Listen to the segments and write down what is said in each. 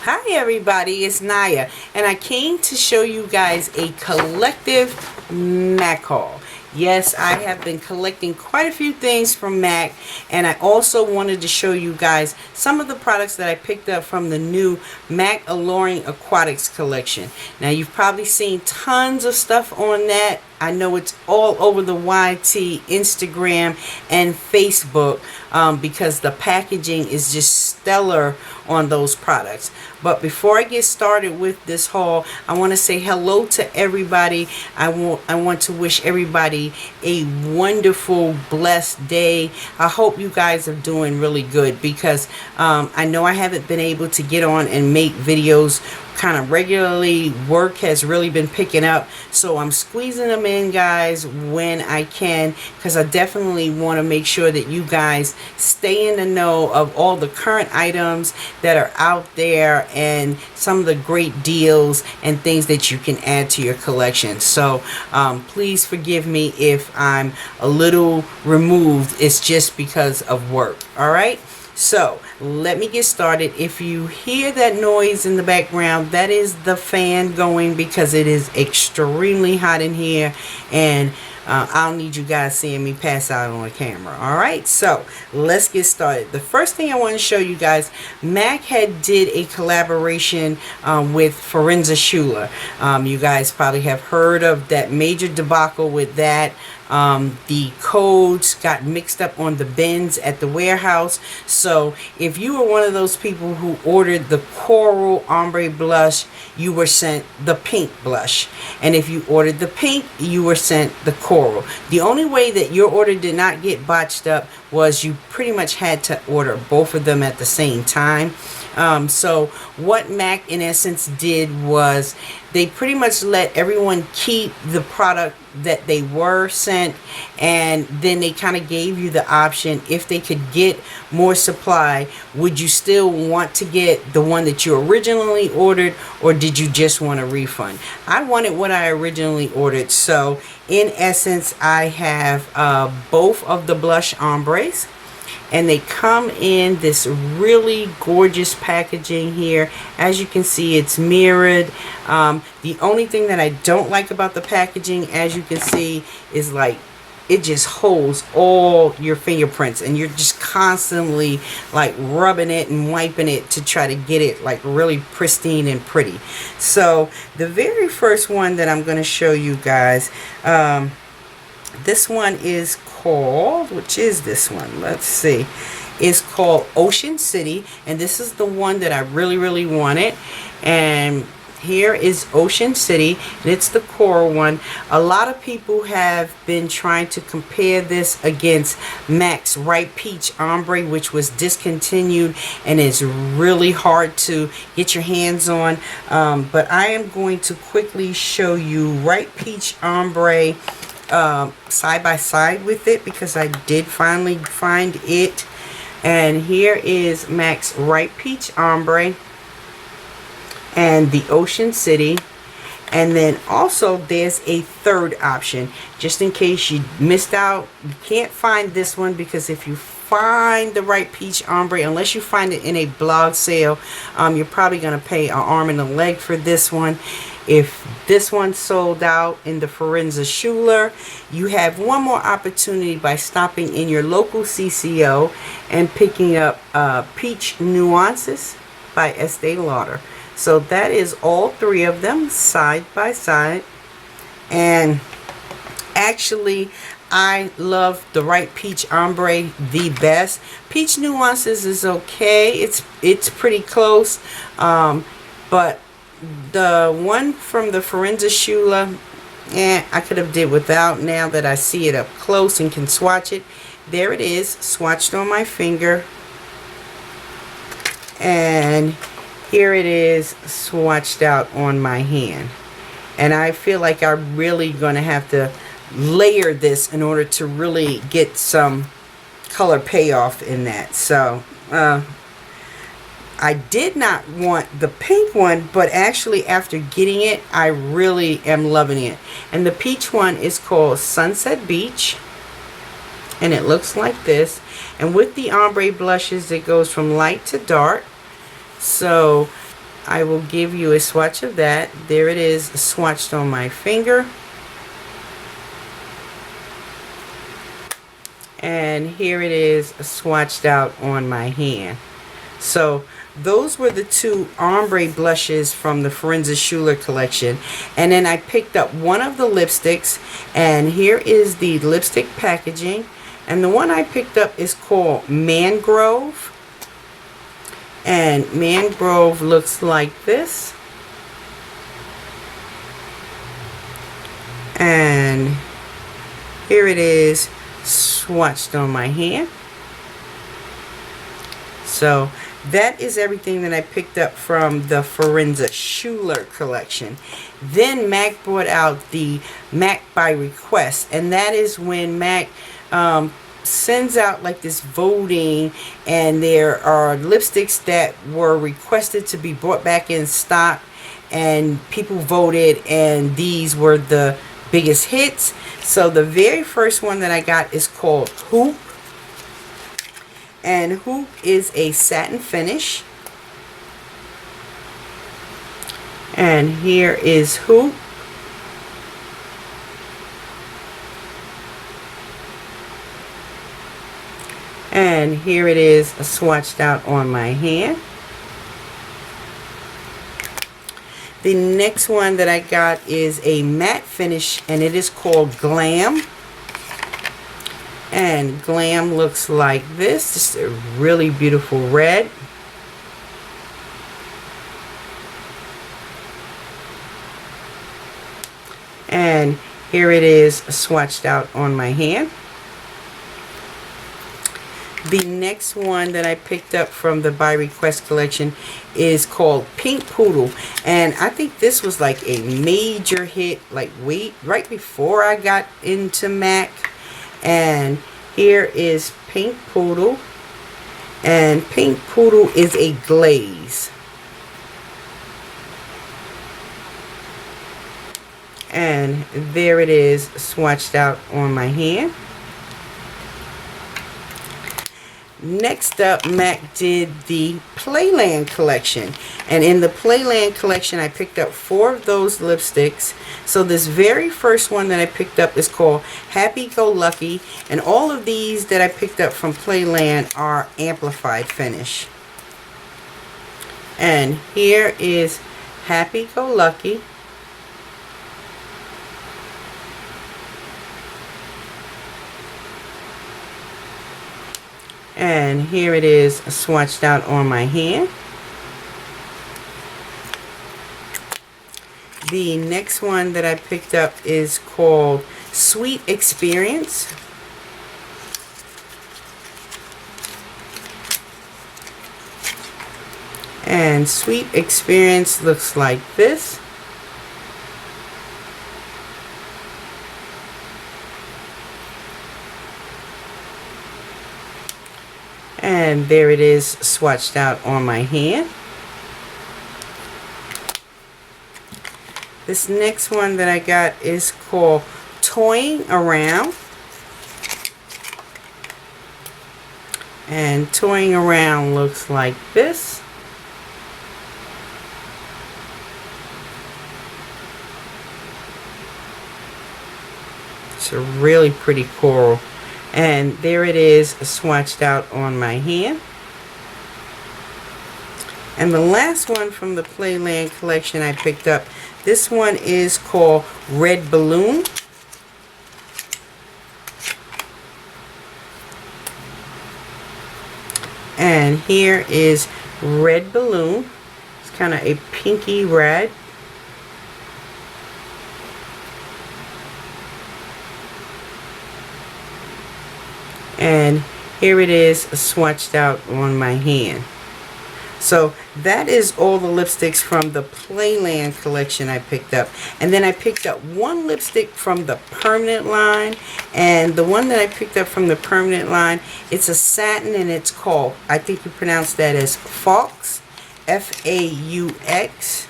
Hi everybody, it's Naya, and I came to show you guys a collective MAC haul. Yes, I have been collecting quite a few things from MAC, and I also wanted to show you guys some of the products that I picked up from the new MAC Alluring Aquatics collection. Now, you've probably seen tons of stuff on that. I know it's all over the YT, Instagram, and Facebook because the packaging is just stellar on those products. But before I get started with this haul, I want to say hello to everybody. I want to wish everybody a wonderful, blessed day. I hope you guys are doing really good because I know I haven't been able to get on and make videos kind of regularly. Work has really been picking up, so I'm squeezing them in, guys, when I can, because I definitely want to make sure that you guys stay in the know of all the current items that are out there and some of the great deals and things that you can add to your collection. So please forgive me if I'm a little removed. It's just because of work. All right, so let me get started. If you hear that noise in the background, that is the fan going because it is extremely hot in here, and I'll need you guys seeing me pass out on the camera. Alright, so let's get started. The first thing I want to show you guys, MAC had did a collaboration with Forenza Schuler. You guys probably have heard of that major debacle with that. The codes got mixed up on the bins at the warehouse. So if you were one of those people who ordered the coral ombre blush, you were sent the pink blush, and if you ordered the pink, you were sent the coral. The only way that your order did not get botched up was you pretty much had to order both of them at the same time. So what MAC in essence did was they pretty much let everyone keep the product that they were sent, and then they kind of gave you the option, if they could get more supply, would you still want to get the one that you originally ordered, or did you just want a refund? I wanted what I originally ordered, so in essence I have both of the blush ombres, and they come in this really gorgeous packaging here. As you can see, it's mirrored. The only thing that I don't like about the packaging, as you can see, is like it just holds all your fingerprints, and you're just constantly like rubbing it and wiping it to try to get it like really pristine and pretty. So the very first one that I'm going to show you guys, this one is called, which is this one? Let's see. It's called Ocean City, and this is the one that I really wanted. And here is Ocean City, and it's the coral one. A lot of people have been trying to compare this against MAC's Ripe Peach Ombre, which was discontinued and is really hard to get your hands on. But I am going to quickly show you Ripe Peach Ombre side by side with it, because I did finally find it. And here is MAC's Ripe Peach Ombre and the Ocean City, and then also there's a third option, just in case you missed out. You can't find this one, because if you find the Ripe Peach Ombre, unless you find it in a blog sale, you're probably going to pay an arm and a leg for this one. If this one sold out in the Forenza Schuler, you have one more opportunity by stopping in your local CCO and picking up Peach Nuances by Estee Lauder. So that is all three of them side by side. And actually, I love the Ripe Peach Ombre the best. Peach Nuances is okay. It's pretty close. But the one from the Forenza Schuler, I could have did without. Now that I see it up close and can swatch it, there it is, swatched on my finger, and here it is swatched out on my hand. And I feel like I'm really going to have to layer this in order to really get some color payoff in that. So I did not want the pink one, but actually after getting it, I really am loving it. And the peach one is called Sunset Beach, and it looks like this. And with the ombre blushes, it goes from light to dark. So I will give you a swatch of that. There it is, swatched on my finger. And here it is swatched out on my hand. So those were the two ombre blushes from the Forenza Schuler collection. And then I picked up one of the lipsticks, and here is the lipstick packaging. And the one I picked up is called Mangrove. And Mangrove looks like this. And here it is swatched on my hand. So that is everything that I picked up from the Forenza Schuler collection. Then MAC brought out the MAC by request, and that is when MAC sends out like this voting, and there are lipsticks that were requested to be brought back in stock, and people voted, and these were the biggest hits. So the very first one that I got is called Hoop. And Hoop is a satin finish. And here is Hoop. And here it is swatched out on my hand. The next one that I got is a matte finish, and it is called GLAM. And GLAM looks like this. Just a really beautiful red. And here it is swatched out on my hand. The next one that I picked up from the By Request collection is called Pink Poodle. And I think this was like a major hit, like right before I got into MAC. And here is Pink Poodle. And Pink Poodle is a glaze. And there it is swatched out on my hand. Next up, MAC did the Playland collection, and in the Playland collection I picked up 4 of those lipsticks. So this very first one that I picked up is called Happy Go Lucky, and all of these that I picked up from Playland are amplified finish. And here is Happy Go Lucky. And here it is swatched out on my hand. The next one that I picked up is called Sweet Experience. And Sweet Experience looks like this. And there it is swatched out on my hand. This next one that I got is called Toying Around. And Toying Around looks like this. It's a really pretty coral. And there it is swatched out on my hand. And the last one from the Playland collection I picked up, this one is called Red Balloon. And here is Red Balloon. It's kind of a pinky red. And here it is swatched out on my hand. So that is all the lipsticks from the Playland collection I picked up. And then I picked up one lipstick from the permanent line. And the one that I picked up from the permanent line, it's a satin, and it's called, I think you pronounce that as Faux. F-A-U-X.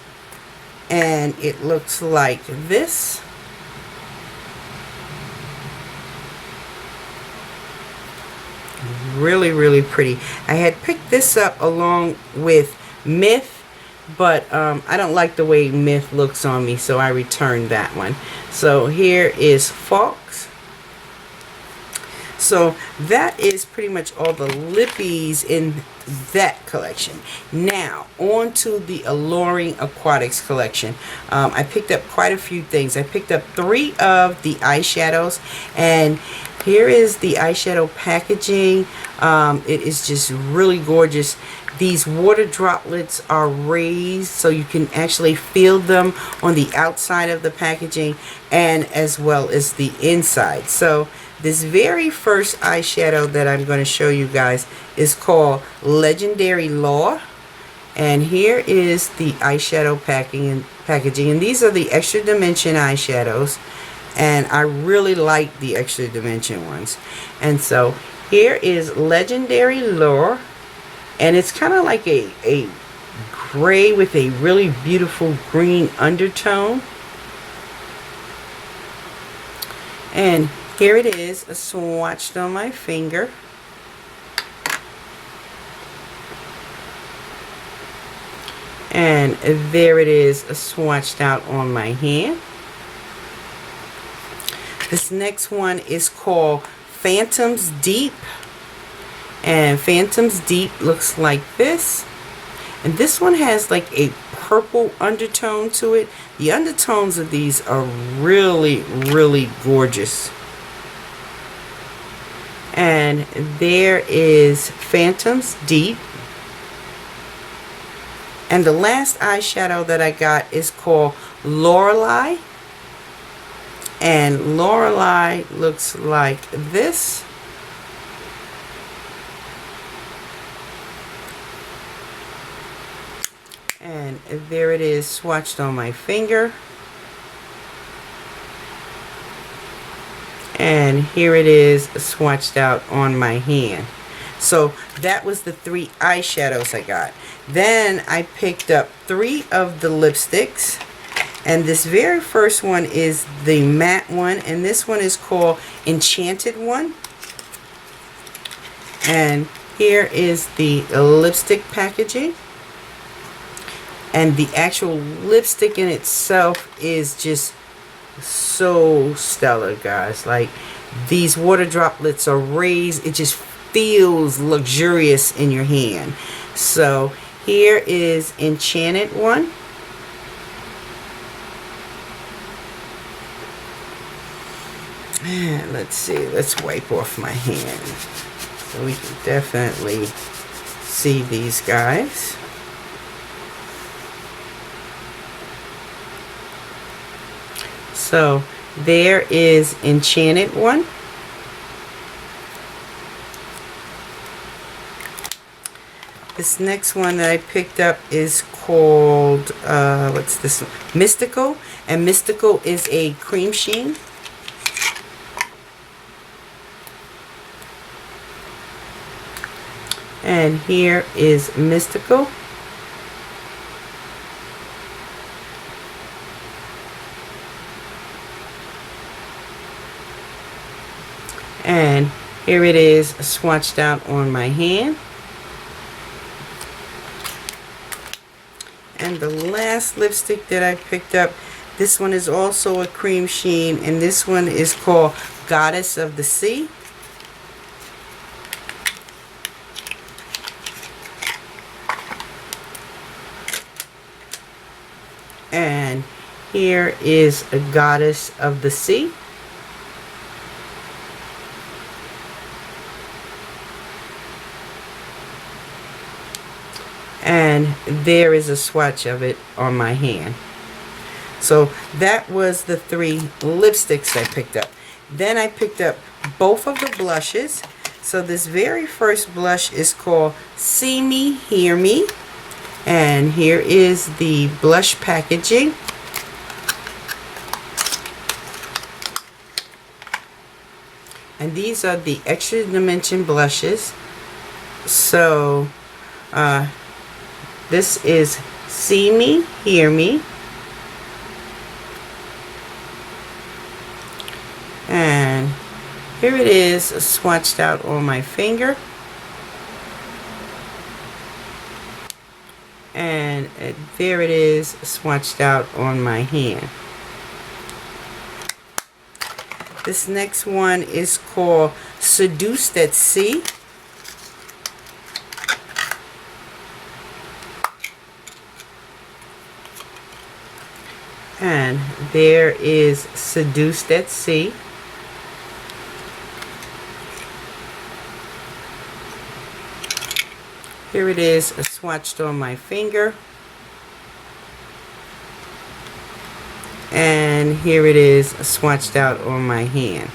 And it looks like this. Really, really pretty. I had picked this up along with Myth but I don't like the way Myth looks on me, so I returned that one. So here is Fox. So that is pretty much all the lippies in that collection. Now on to the Alluring Aquatics collection. I picked up quite a few things. I picked up 3 of the eyeshadows, and here is the eyeshadow packaging. It is just really gorgeous. These water droplets are raised so you can actually feel them on the outside of the packaging and as well as the inside. So this very first eyeshadow that I'm going to show you guys is called Legendary Law. And here is the eyeshadow packaging. And these are the extra dimension eyeshadows. And I really like the extra dimension ones. And so here is Legendary Law. And it's kind of like a gray with a really beautiful green undertone. And here it is, swatched on my finger. And there it is, swatched out on my hand. This next one is called Phantoms Deep. And Phantoms Deep looks like this. And this one has like a purple undertone to it. The undertones of these are really, really gorgeous. And there is Phantoms Deep. And the last eyeshadow that I got is called Lorelei. And Lorelei looks like this. And there it is, swatched on my finger. And here it is, swatched out on my hand. So that was the 3 eyeshadows I got. Then I picked up 3 of the lipsticks. And this very first one is the matte one. And this one is called Enchanted One. And here is the lipstick packaging. And the actual lipstick in itself is just so stellar, guys. Like, these water droplets are raised. It just feels luxurious in your hand. So here is Enchanted One. And let's see, let's wipe off my hand so we can definitely see these guys. So there is Enchanted One. This next one that I picked up is called, what's this one? Mystical. And Mystical is a cream sheen. And here is Mystical. And here it is, swatched out on my hand. And the last lipstick that I picked up, this one is also a cream sheen, and this one is called Goddess of the Sea. And here is a Goddess of the Sea. And there is a swatch of it on my hand. So that was the 3 lipsticks I picked up. Then I picked up both of the blushes. So this very first blush is called See Me, Hear Me. And here is the blush packaging. And these are the extra dimension blushes. So this is See Me, Hear Me. And here it is, swatched out on my finger. And there it is, swatched out on my hand. This next one is called Seduced at Sea. And there is Seduced at Sea. Here it is, swatched on my finger. And here it is, swatched out on my hand.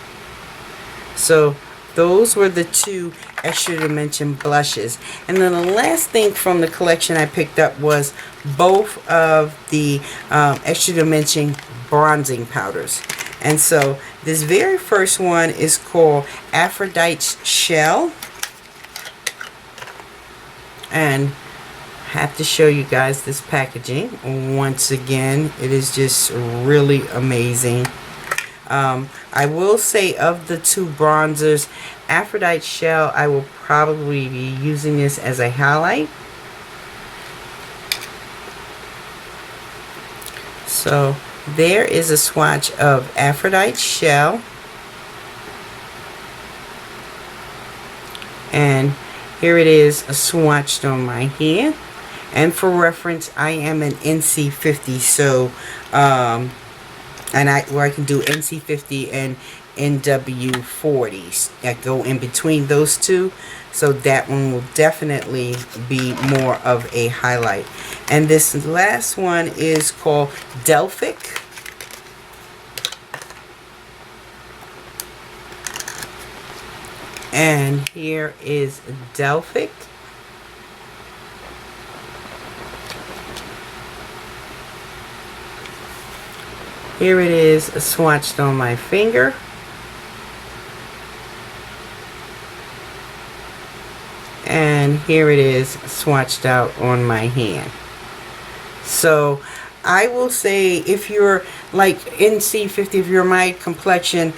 So those were the two extra dimension blushes. And then the last thing from the collection I picked up was both of the extra dimension bronzing powders. And so this very first one is called Aphrodite's Shell. And I have to show you guys this packaging once again. It is just really amazing. I will say, of the two bronzers, Aphrodite Shell, I will probably be using this as a highlight. So there is a swatch of Aphrodite Shell. And here it is, swatched on my hand. And for reference, I am an NC50, so where I can do NC50 and NW40s that go in between those two. So that one will definitely be more of a highlight. And this last one is called Delphic. And here is Delphic. Here it is, swatched on my finger. And here it is, swatched out on my hand. So I will say, if you're like NC50, if you're my complexion,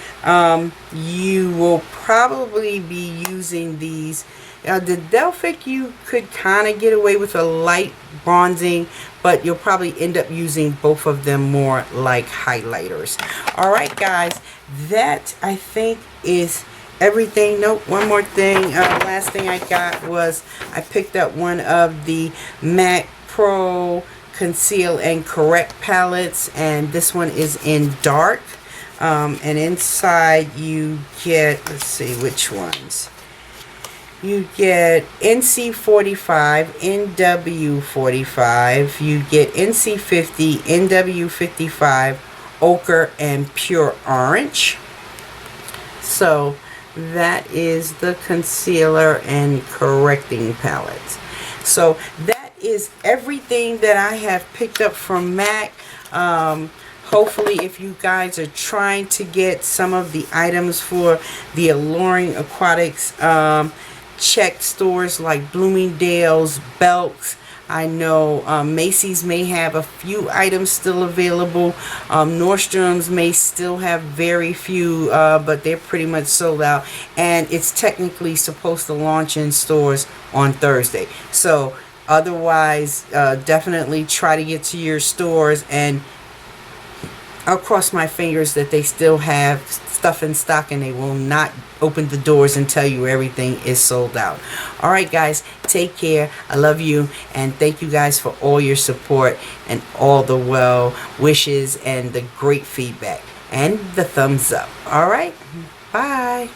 you will probably be using these. The Delphic, you could kind of get away with a light bronzing, but you'll probably end up using both of them more like highlighters. Alright guys, that I think is everything. Nope, one more thing. Last thing I got was I picked up one of the MAC Pro Conceal and Correct palettes, and this one is in dark. And inside you get, let's see which ones. You get NC45, NW45, you get NC50, NW55, Ochre, and Pure Orange. So that is the concealer and correcting palettes. So that is everything that I have picked up from MAC. Hopefully, if you guys are trying to get some of the items for the Alluring Aquatics, check stores like Bloomingdale's, Belk's. I know Macy's may have a few items still available. Nordstrom's may still have very few, but they're pretty much sold out. And it's technically supposed to launch in stores on Thursday. So otherwise, definitely try to get to your stores, and I'll cross my fingers that they still have stuff in stock and they will not open the doors and tell you everything is sold out. Alright guys, take care. I love you, and thank you guys for all your support and all the well wishes and the great feedback and the thumbs up. Alright, bye.